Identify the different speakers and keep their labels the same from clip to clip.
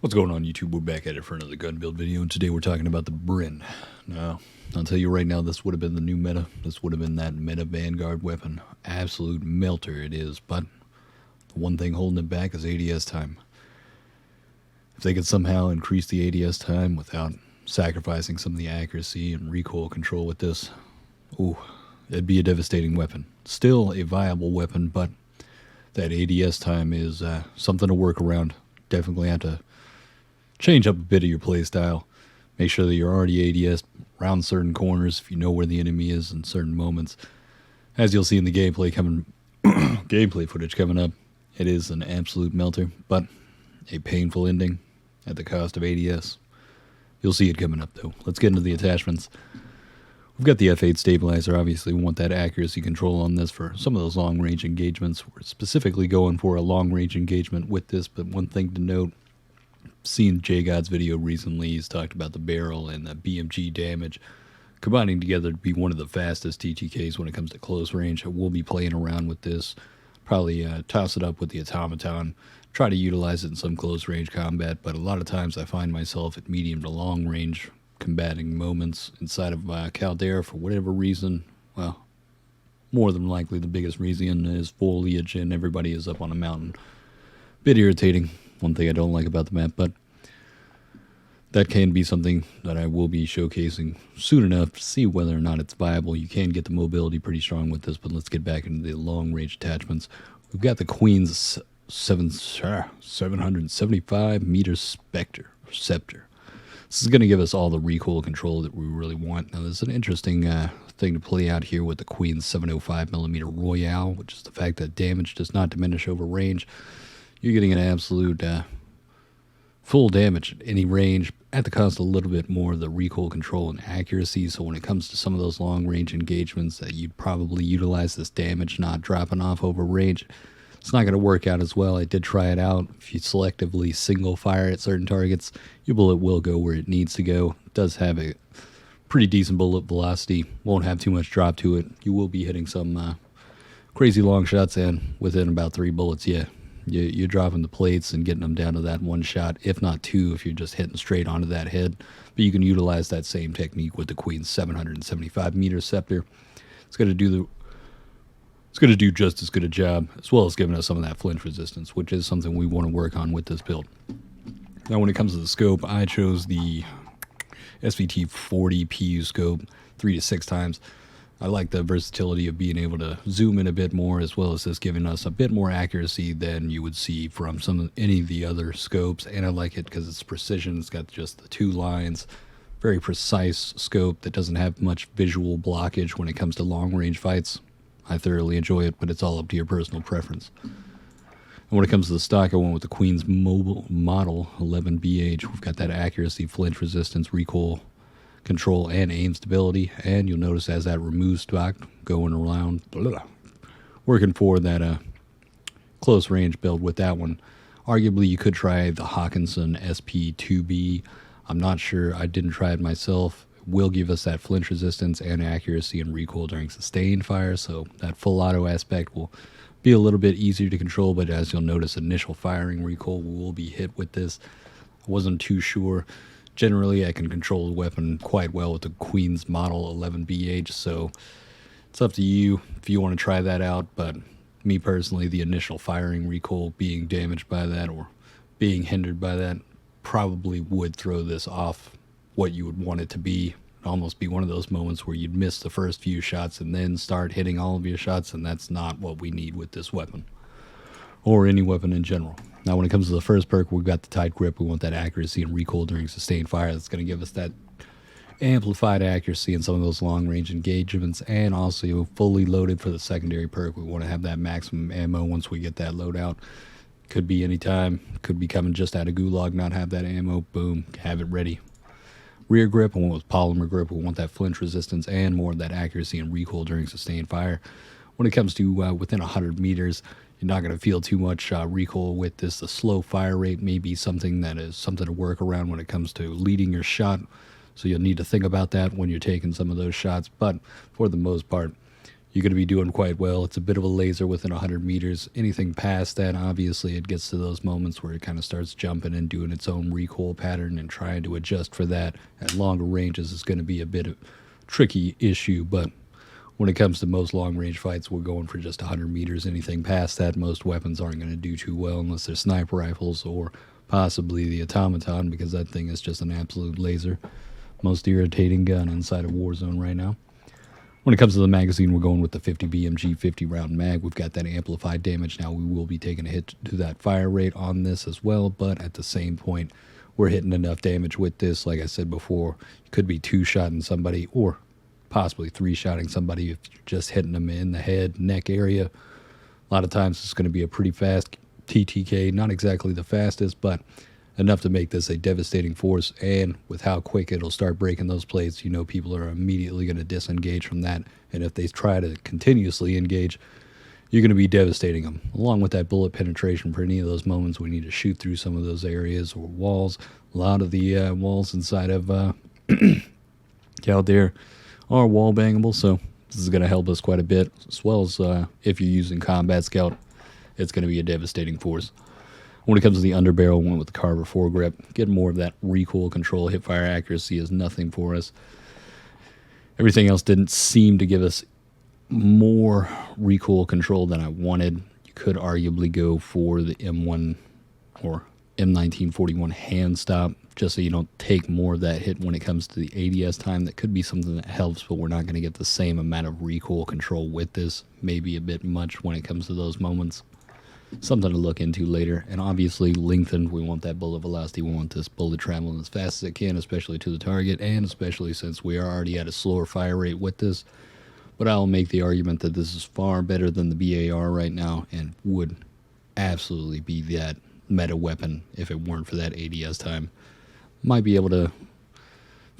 Speaker 1: What's going on, YouTube? We're back at it for another gun build video, and today we're talking about the Bren. Now, I'll tell you right now, this would have been the new meta. This would have been that meta Vanguard weapon. Absolute melter it is, but the one thing holding it back is ADS time. If they could somehow increase the ADS time without sacrificing some of the accuracy and recoil control with this, ooh, it'd be a devastating weapon. Still a viable weapon, but that ADS time is something to work around. Definitely have to change up a bit of your playstyle. Make sure that you're already ADS around certain corners if you know where the enemy is in certain moments. As you'll see in the gameplay footage coming up, it is an absolute melter, but a painful ending at the cost of ADS. You'll see it coming up though. Let's get into the attachments. We've got the F8 stabilizer. Obviously, we want that accuracy control on this for some of those long-range engagements. We're specifically going for a long-range engagement with this, but one thing to note, seen J-God's video recently, he's talked about the barrel and the BMG damage combining together to be one of the fastest TTKs when it comes to close range. We'll be playing around with this, probably toss it up with the automaton, try to utilize it in some close range combat, but a lot of times I find myself at medium to long range combating moments inside of Caldera for whatever reason. Well, more than likely the biggest reason is foliage and everybody is up on a mountain. Bit irritating. One thing I don't like about the map, but that can be something that I will be showcasing soon enough to see whether or not it's viable. You can get the mobility pretty strong with this, but let's get back into the long-range attachments. We've got the Queen's 775 meter Scepter. This is going to give us all the recoil control that we really want. Now, there's an interesting thing to play out here with the Queen's 705mm Royale, which is the fact that damage does not diminish over range. You're getting an absolute full damage at any range at the cost of a little bit more of the recoil control and accuracy. So when it comes to some of those long-range engagements that you'd probably utilize this damage not dropping off over range, it's not going to work out as well. I did try it out. If you selectively single fire at certain targets, your bullet will go where it needs to go. It does have a pretty decent bullet velocity. Won't have too much drop to it. You will be hitting some crazy long shots, and within about 3 bullets, yeah, you're dropping the plates and getting them down to that one shot, if not 2 if you're just hitting straight onto that head. But you can utilize that same technique with the Queen's 775mm Scepter. It's going to do just as good a job, as well as giving us some of that flinch resistance, which is something we want to work on with this build. Now, when it comes to the scope, I chose the SVT-40 PU scope 3 to 6 times. I like the versatility of being able to zoom in a bit more, as well as this giving us a bit more accuracy than you would see from any of the other scopes. And I like it because it's precision. It's got just the 2 lines. Very precise scope that doesn't have much visual blockage when it comes to long-range fights. I thoroughly enjoy it, but it's all up to your personal preference. And when it comes to the stock, I went with the Queen's Mobile Model 11BH. We've got that accuracy, flinch resistance, recoil control, and aim stability. And you'll notice as that removes stock, going around, working for that close range build with that one. Arguably, you could try the Hawkinson SP2B. I'm not sure. I didn't try it myself. It will give us that flinch resistance and accuracy and recoil during sustained fire, so that full auto aspect will be a little bit easier to control, but as you'll notice, initial firing recoil will be hit with this. I wasn't too sure. Generally, I can control the weapon quite well with the Queen's Model 11BH, so it's up to you if you want to try that out, but me personally, the initial firing recoil being damaged by that or being hindered by that probably would throw this off what you would want it to be. It'd almost be one of those moments where you'd miss the first few shots and then start hitting all of your shots, and that's not what we need with this weapon, or any weapon in general. Now, when it comes to the first perk, we've got the tight grip. We want that accuracy and recoil during sustained fire. That's going to give us that amplified accuracy in some of those long-range engagements, and also fully loaded for the secondary perk. We want to have that maximum ammo once we get that loadout. Could be any time. Could be coming just out of Gulag, not have that ammo. Boom, have it ready. Rear grip, I went with polymer grip. We want that flinch resistance and more of that accuracy and recoil during sustained fire. When it comes to within 100 meters, you're not going to feel too much recoil with this. The slow fire rate may be something to work around when it comes to leading your shot. So you'll need to think about that when you're taking some of those shots. But for the most part, you're going to be doing quite well. It's a bit of a laser within 100 meters. Anything past that, obviously, it gets to those moments where it kind of starts jumping and doing its own recoil pattern, and trying to adjust for that at longer ranges is going to be a bit of a tricky issue. But when it comes to most long-range fights, we're going for just 100 meters. Anything past that, most weapons aren't going to do too well unless they're sniper rifles or possibly the automaton, because that thing is just an absolute laser. Most irritating gun inside of Warzone right now. When it comes to the magazine, we're going with the 50 BMG 50 round mag. We've got that amplified damage. Now we will be taking a hit to that fire rate on this as well, but at the same point, we're hitting enough damage with this. Like I said before, you could be two-shotting somebody or possibly three-shotting somebody if you're just hitting them in the head, neck area. A lot of times it's going to be a pretty fast TTK, not exactly the fastest, but enough to make this a devastating force. And with how quick it'll start breaking those plates, you know people are immediately going to disengage from that. And if they try to continuously engage, you're going to be devastating them. Along with that bullet penetration, for any of those moments we need to shoot through some of those areas or walls. A lot of the walls inside of Caldera are wall bangable, so this is going to help us quite a bit. As well as if you're using Combat Scout, it's going to be a devastating force. When it comes to the underbarrel, went with the Carver foregrip. Getting more of that recoil control, hip fire accuracy is nothing for us. Everything else didn't seem to give us more recoil control than I wanted. You could arguably go for the M1 or M1941 hand stop, just so you don't take more of that hit when it comes to the ADS time. That could be something that helps, but we're not going to get the same amount of recoil control with this. Maybe a bit much when it comes to those moments. Something to look into later. And obviously lengthened, we want that bullet velocity. We want this bullet traveling as fast as it can, especially to the target, and especially since we are already at a slower fire rate with this. But I'll make the argument that this is far better than the BAR right now, and would absolutely be that meta weapon if it weren't for that ADS time. Might be able to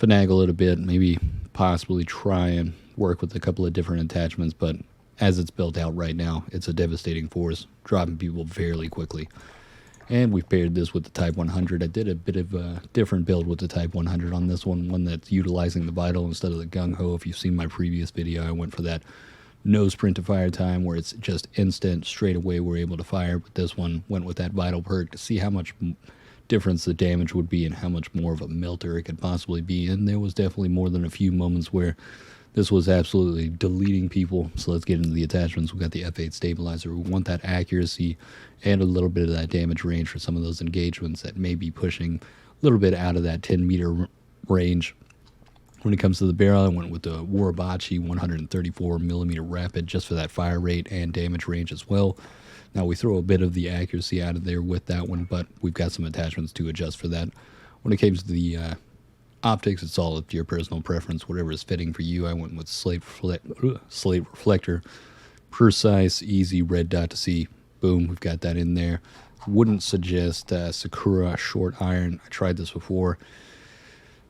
Speaker 1: finagle it a bit, maybe possibly try and work with a couple of different attachments, but as it's built out right now, it's a devastating force, dropping people fairly quickly. And we've paired this with the Type 100. I did a bit of a different build with the Type 100 on this one that's utilizing the Vital instead of the Gung Ho. If you've seen my previous video, I went for that no sprint to fire time where it's just instant, straight away we're able to fire. But this one went with that Vital perk to see how much difference the damage would be and how much more of a melter it could possibly be. And there was definitely more than a few moments where this was absolutely deleting people. So let's get into the attachments. We've got the F8 stabilizer. We want that accuracy and a little bit of that damage range for some of those engagements that may be pushing a little bit out of that 10-meter range. When it comes to the barrel, I went with the Warabachi 134 millimeter rapid just for that fire rate and damage range as well. Now we throw a bit of the accuracy out of there with that one, but we've got some attachments to adjust for that. When it comes to the optics, it's all up to your personal preference, whatever is fitting for you. I went with slate reflector, precise, easy red dot to see. Boom, we've got that in there. Wouldn't suggest Sakura short iron. I tried this before.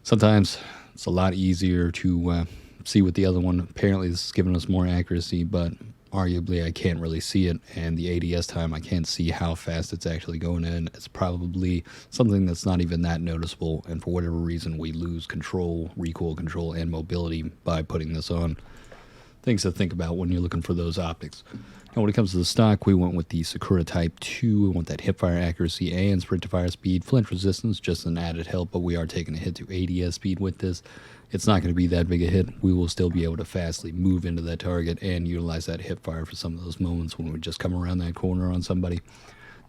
Speaker 1: Sometimes it's a lot easier to see with the other one. Apparently this is giving us more accuracy, but arguably I can't really see it, and the ADS time, I can't see how fast it's actually going in. It's probably something that's not even that noticeable, and for whatever reason we lose control, recoil control, and mobility by putting this on. Things to think about when you're looking for those optics. Now when it comes to the stock, we went with the Sakura Type 2. We want that hip fire accuracy and sprint to fire speed. Flinch resistance, just an added help, but we are taking a hit to ADS speed with this. It's not going to be that big a hit. We will still be able to fastly move into that target and utilize that hip fire for some of those moments when we just come around that corner on somebody.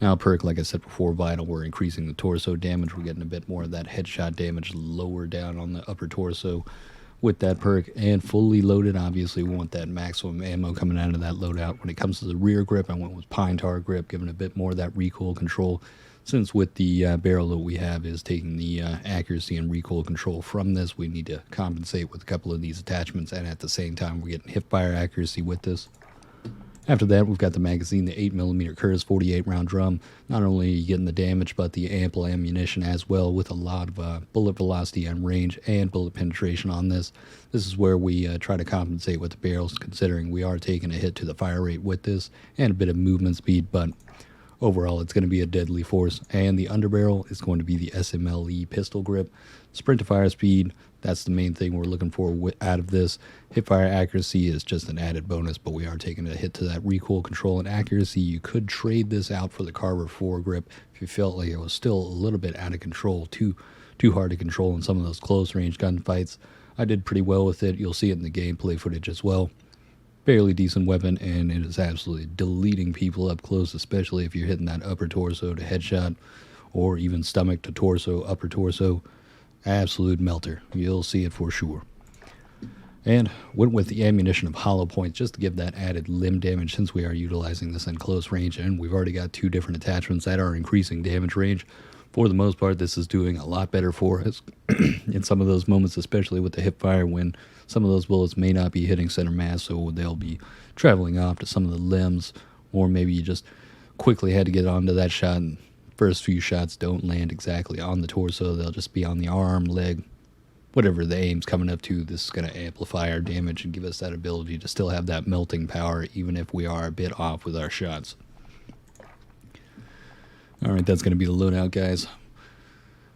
Speaker 1: Now perk, like I said before, Vital, we're increasing the torso damage. We're getting a bit more of that headshot damage lower down on the upper torso with that perk. And fully loaded, obviously we want that maximum ammo coming out of that loadout. When it comes to the rear grip, I went with Pine Tar grip, giving a bit more of that recoil control, since with the barrel that we have is taking the accuracy and recoil control from this. We need to compensate with a couple of these attachments, and at the same time we're getting hip fire accuracy with this. After that, we've got the magazine, the 8mm Curtis 48 round drum. Not only are you getting the damage, but the ample ammunition as well, with a lot of bullet velocity and range and bullet penetration on this. This is where we try to compensate with the barrels, considering we are taking a hit to the fire rate with this and a bit of movement speed, but overall it's going to be a deadly force. And the underbarrel is going to be the SMLE pistol grip. Sprint to fire speed, that's the main thing we're looking for out of this. Hip fire accuracy is just an added bonus, but we are taking a hit to that recoil control and accuracy. You could trade this out for the Carver 4 grip if you felt like it was still a little bit out of control, too hard to control in some of those close range gunfights. I did pretty well with it. You'll see it in the gameplay footage as well. Fairly decent weapon, and it is absolutely deleting people up close, especially if you're hitting that upper torso to headshot, or even stomach to torso, upper torso. Absolute melter. You'll see it for sure. And went with the ammunition of hollow points just to give that added limb damage, since we are utilizing this in close range, and we've already got 2 different attachments that are increasing damage range. For the most part, this is doing a lot better for us in some of those moments, especially with the hip fire, when some of those bullets may not be hitting center mass, so they'll be traveling off to some of the limbs, or maybe you just quickly had to get onto that shot, and first few shots don't land exactly on the torso. They'll just be on the arm, leg, whatever the aim's coming up to. This is going to amplify our damage and give us that ability to still have that melting power, even if we are a bit off with our shots. Alright, that's going to be the loadout, guys.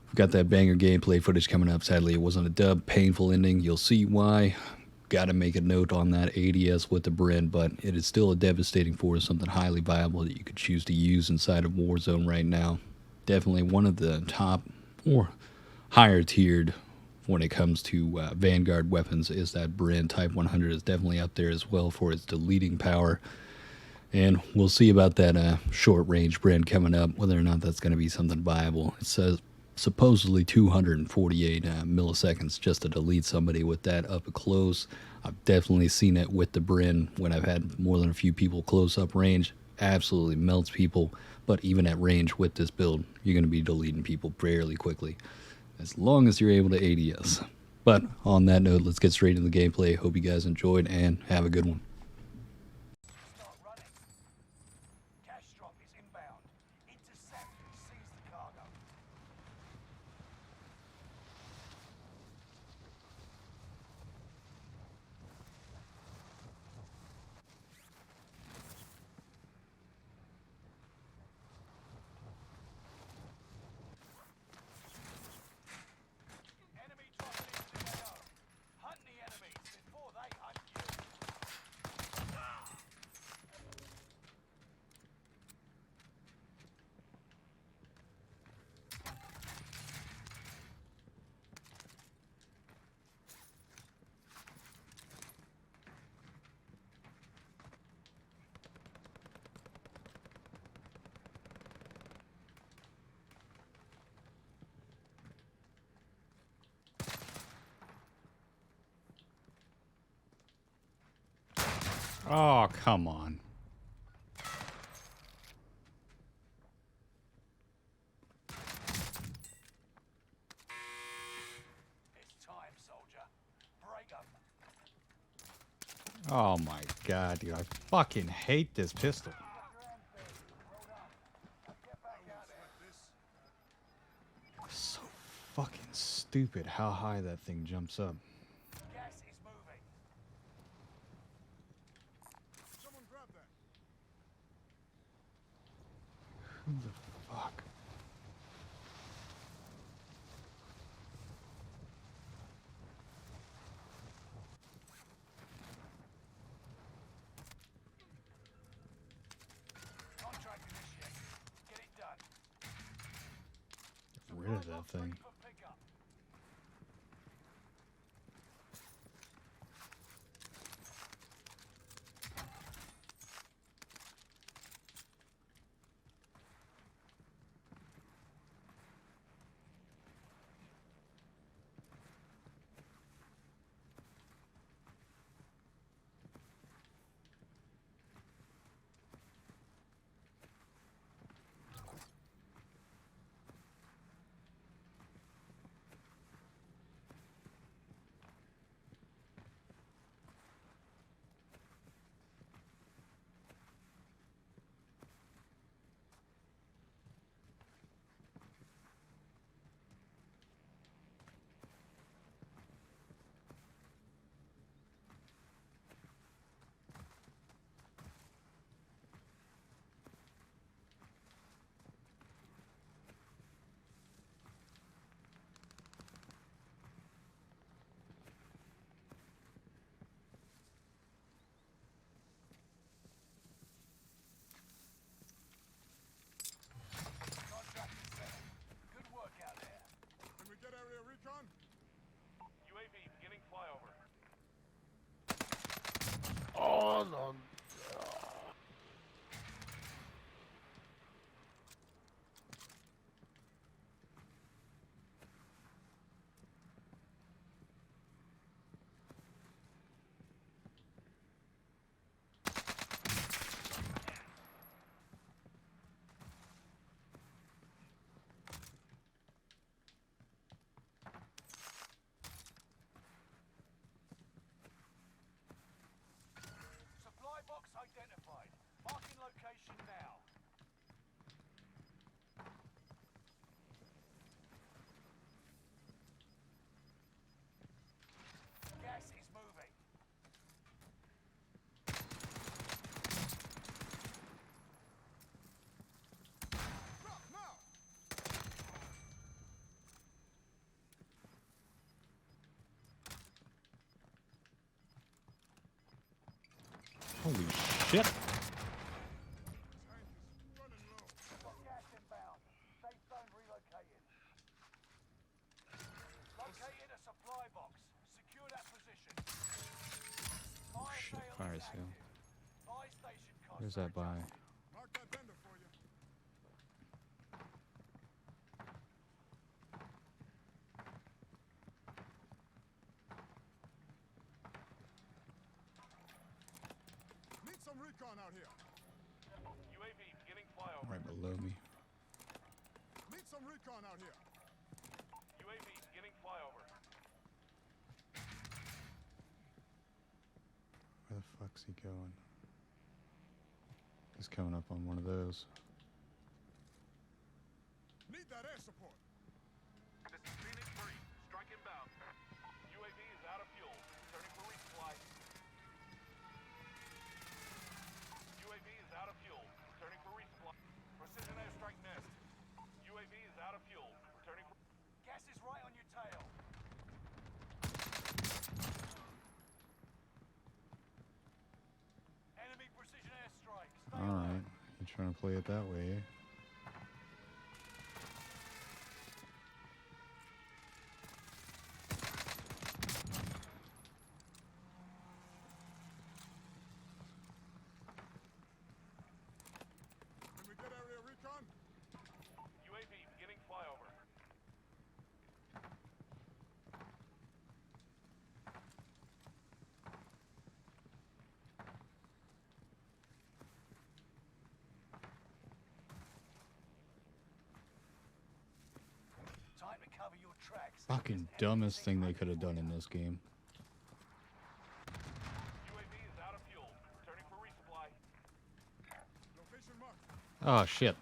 Speaker 1: We've got that banger gameplay footage coming up. Sadly, it wasn't a dub. Painful ending. You'll see why. Got to make a note on that ADS with the Bren, but it is still a devastating force, something highly viable that you could choose to use inside of Warzone right now. Definitely one of the top or higher tiered when it comes to Vanguard weapons is that Bren. Type 100 is definitely up there as well for its deleting power. And we'll see about that short-range Bren coming up, whether or not that's going to be something viable. It says supposedly 248 milliseconds just to delete somebody with that up close. I've definitely seen it with the Bren when I've had more than a few people close up range. Absolutely melts people, but even at range with this build, you're going to be deleting people fairly quickly, as long as you're able to ADS. But on that note, let's get straight into the gameplay. Hope you guys enjoyed, and have a good one. Oh, come on.
Speaker 2: It's time, soldier. Break up.
Speaker 3: Oh my god, dude, I fucking hate this pistol. So fucking stupid how high that thing jumps up.
Speaker 2: Gas is moving. Someone grab that.
Speaker 3: Who the fuck?
Speaker 2: Contract initiated. Get it done.
Speaker 3: Get rid of that thing.
Speaker 2: For pickup.
Speaker 1: Holy shit!
Speaker 2: Got gas inbound. Safe zone relocated. Located a supply box. Secure that position. Fire
Speaker 3: Shit,
Speaker 2: sale
Speaker 3: fire
Speaker 2: is
Speaker 3: sale.
Speaker 2: active. Buy station costs
Speaker 3: Where's
Speaker 2: are
Speaker 3: that buy?
Speaker 2: adjusted.
Speaker 4: Mark that vendor for you. Need some recon out here.
Speaker 2: UAV beginning flyover.
Speaker 1: Right below me.
Speaker 4: Need some recon out here.
Speaker 2: UAV beginning flyover.
Speaker 3: Where the fuck's he going? He's coming up on one of those.
Speaker 4: Need that air support.
Speaker 2: This is Phoenix 3. Strike inbound. UAV is out of fuel. Returning for resupply. UAV is out of fuel. Returning for resupply. Precision airstrike nest. UAV is out of fuel. Returning for... Gas is right on your tail. Enemy precision airstrike. Stay
Speaker 3: Alright.
Speaker 2: alert.
Speaker 3: You trying to play it that way, eh?
Speaker 4: Can we get area recon?
Speaker 2: UAV beginning flyover. Time to cover your tracks.
Speaker 3: Fucking dumbest thing they could have done in this game.
Speaker 2: UAV is out of fuel. Returning for resupply.
Speaker 4: Location marked.
Speaker 1: Oh shit.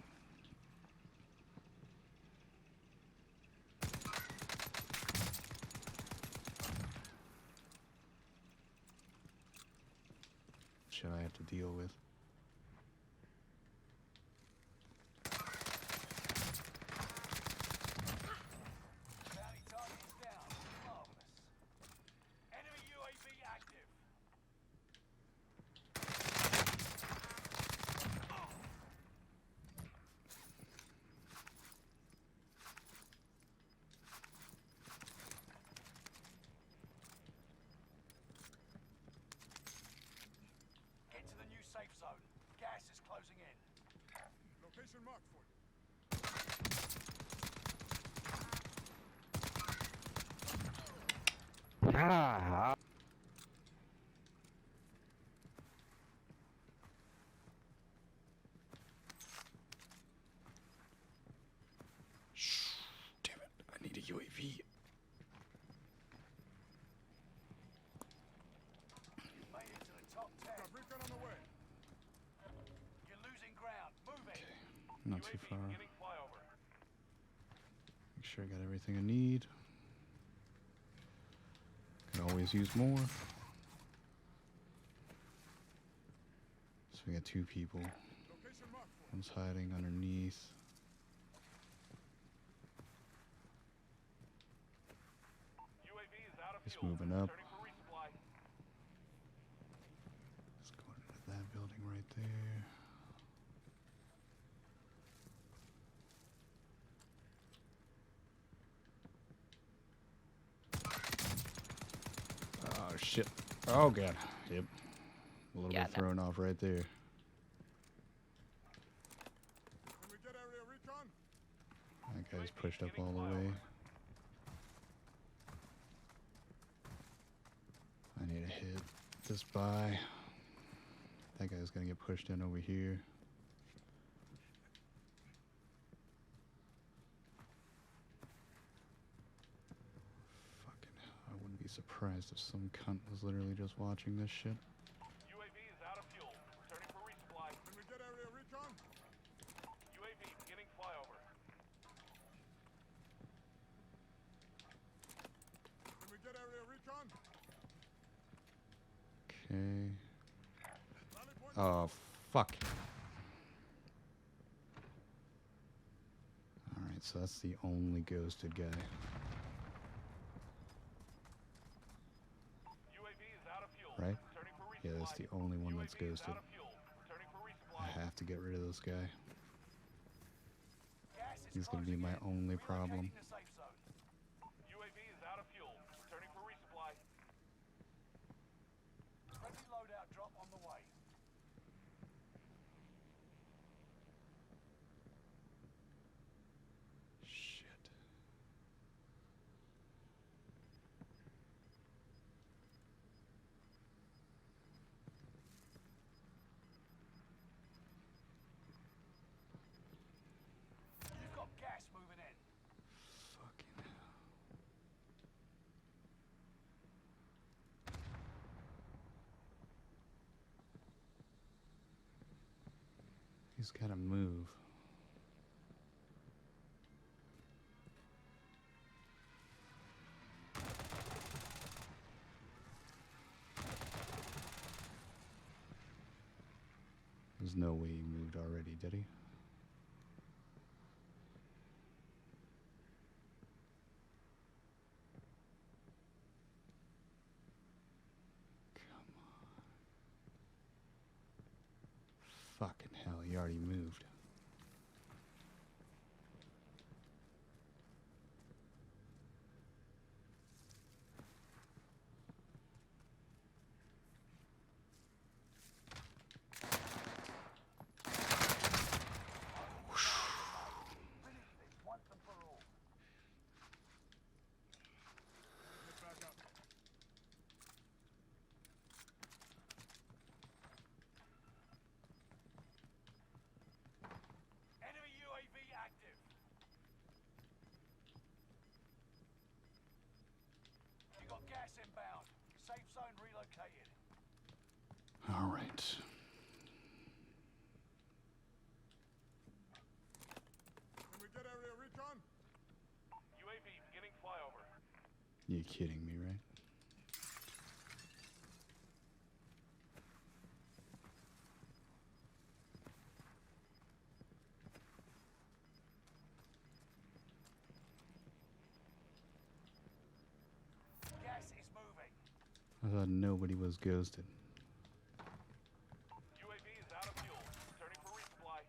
Speaker 3: Shit I have to deal with.
Speaker 2: Bounty target is down. Marvelous. Enemy UAV active. Get to the new safe zone. Gas is closing in.
Speaker 4: Location marked for you.
Speaker 1: Shh. Damn it. I need a UAV.
Speaker 2: Made it to the top 10.
Speaker 4: Got recon on the way.
Speaker 2: You're losing ground. Moving.
Speaker 3: Not too
Speaker 2: UAV
Speaker 3: far.
Speaker 2: beginning flyover.
Speaker 3: Make sure I got everything I need. Could always use more. So we got two people.
Speaker 4: Location marked for you.
Speaker 3: One's hiding underneath.
Speaker 2: UAV is out of
Speaker 3: He's
Speaker 2: fuel.
Speaker 3: moving up.
Speaker 2: Returning for resupply.
Speaker 3: Let's go into that building right there. Oh shit. Oh god. Yep. A little bit thrown off right there.
Speaker 4: Can we get area recon?
Speaker 3: That guy's pushed up all the way. I need to hit this by. That guy's gonna get pushed in over here. Fucking hell, I wouldn't be surprised if some cunt was literally just watching this shit.
Speaker 2: UAV is out of fuel. Returning for resupply.
Speaker 4: Can we get area recon?
Speaker 2: UAV beginning flyover.
Speaker 4: Can we get area recon?
Speaker 3: Okay.
Speaker 4: Rally point.
Speaker 3: Oh, fuck. Alright, so that's the only ghosted guy.
Speaker 2: UAV is out of fuel.
Speaker 3: Right?
Speaker 2: Returning for resupply.
Speaker 3: Yeah, that's the only one that's
Speaker 2: UAV is
Speaker 3: ghosted.
Speaker 2: out of fuel. Returning for resupply.
Speaker 3: I have to get rid of this guy.
Speaker 2: Gas is
Speaker 3: He's gonna be
Speaker 2: closing
Speaker 3: my
Speaker 2: in.
Speaker 3: only
Speaker 2: Relocating
Speaker 3: problem.
Speaker 2: the safe zone. UAV is out of fuel. Returning for resupply. Friendly loadout drop on the way.
Speaker 3: Shit.
Speaker 2: You've got gas moving in.
Speaker 3: Fucking hell. He's gotta move. There's no way he moved already, did he? Come on. Fucking hell, he already moved.
Speaker 2: Finish this once and for all.
Speaker 4: Get back up.
Speaker 2: Enemy UAV active. You got gas inbound. Safe zone relocated.
Speaker 3: All right.
Speaker 4: Can we get area recon?
Speaker 2: UAV beginning flyover.
Speaker 3: You kidding me, right?
Speaker 2: Gas is moving.
Speaker 3: I thought nobody was ghosted.
Speaker 2: UAV is out of fuel. Returning for resupply.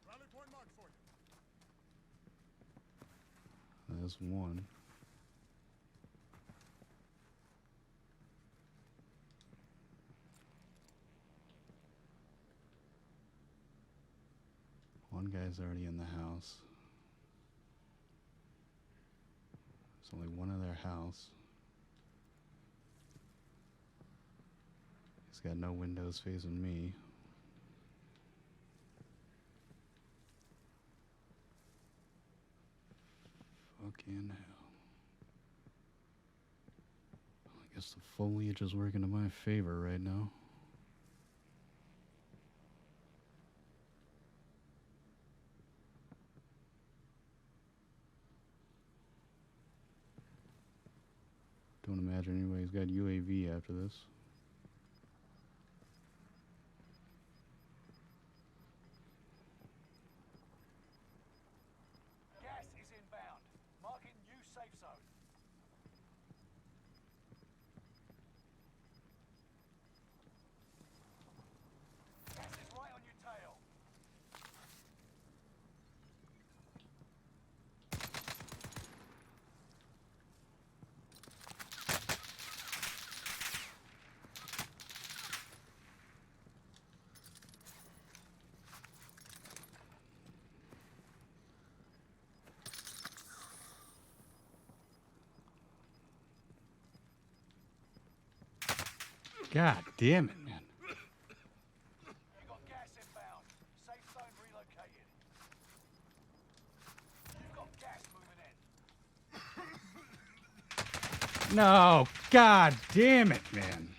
Speaker 4: Rally point marked for you.
Speaker 3: There's one. One guy's already in the house. There's only one other house. He's got no windows facing me. Fucking hell. I guess the foliage is working to my favor right now. Don't imagine anybody's got UAV after this.
Speaker 2: Gas is inbound. Marking new safe zone. Gas is right on your tail.
Speaker 3: God damn it, man.
Speaker 2: You got gas inbound. Safe zone relocated. You've got gas moving in.
Speaker 3: No, god damn it, man.